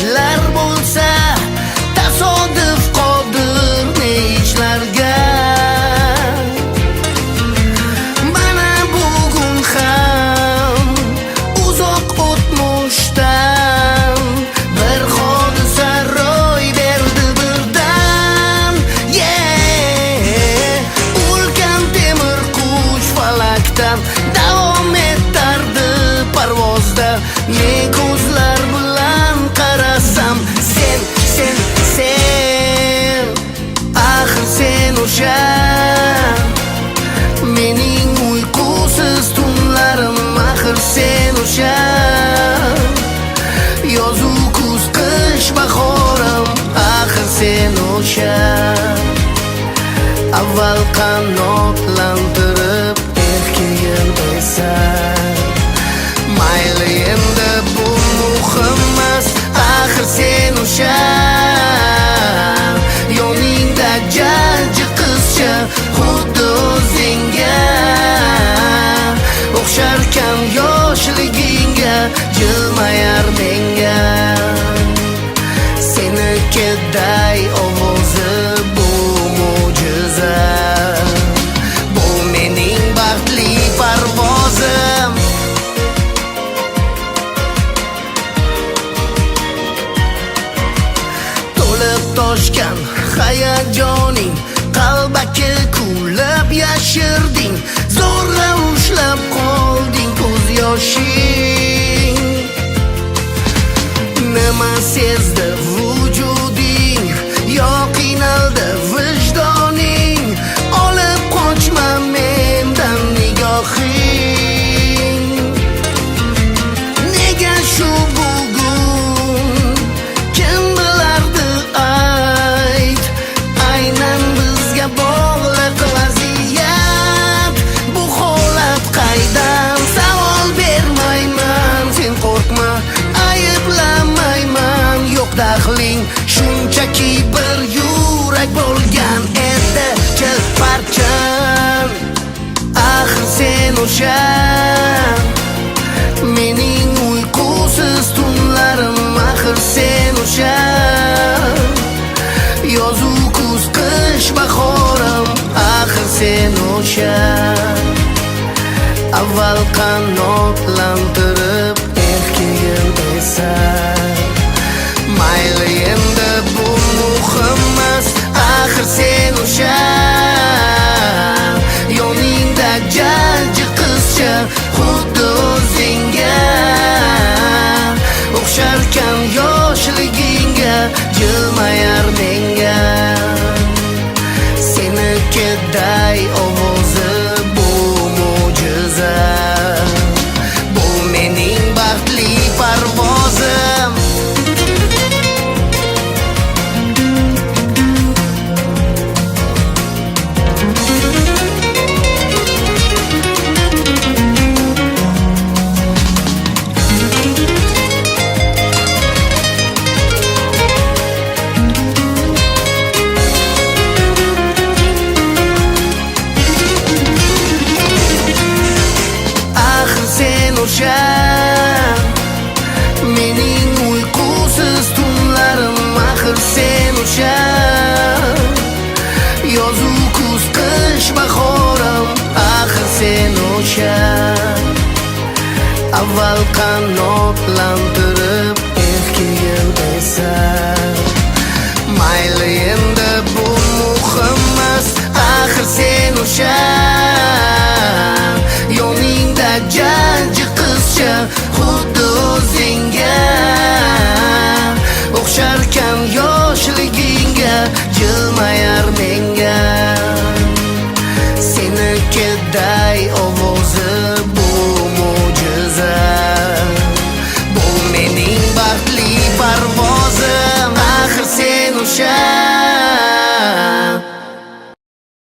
ishlar bo'lsa, tasodif qodir ne ishlarga. Mana bugun ham uzoq o'tmishdan bir hodisa ro'y berdi birdan. Ulkan temir qush falakdan davom etardi parvozda. Men ko'zlar bilan qarasam, sen axir sen o'sha mening uyqusiz tunlarim, axir sen o'sha yozu kuz qish bahorim, axir sen o'sha avval qanotlantirib erkigim esan. Mayli endi bu muhimmas, axir sen o'sha yoningda jajji qizcha, xuddi o'zingga o'xsharkan yoshligingga, jilmayar menga senikiday ovozi bu mo'jiza, bu mening baxtli parvozim. Toshgan hayajoning qalbaki kulib yashirding, zo'rla ushlab qolding ko'z yoshing. Nima sezdi vujuding, yo qiynaldi vijdoning, olib qochma mendan nigohing. Nega shu bugun kim bilardi ayt, aynan bizga bog'liq vaziyat. Bu holat qaydan, savol bermayman, sen qo'rqma, ayblamayman, yo'q daxling, shunchaki bir yurak bo'lgan edi chilparchan. Axir sen o'sha mening uyqusiz tunlarim, axir sen o'sha yozu kuz qish bahorim, axir sen o'sha avval qanotlantirib erkigim esan. Mayli endi bu muhimmas, axir sen o'sha yoningda jajji qizcha, xuddi o'zingga o'xsharkan yoshligingga, jilmayar menga senikiday ovozi bu mo'jiza, bu mening baxtli parvozim. O'sha mening uyqusiz tunlarim, axir sen o'sha yozu kuz qish bahorim, axir sen o'sha avval qanotlantirib erkigim esan. Mayli endi bu muhimmas, axir sen o'sha yoningda jajji qizcha, xuddi o'zingga o'xsharkan yoshligingga, jilmayar menga senikiday ovozi bu mo'jiza, bu mening baxtli parvozim, axir sen o'sha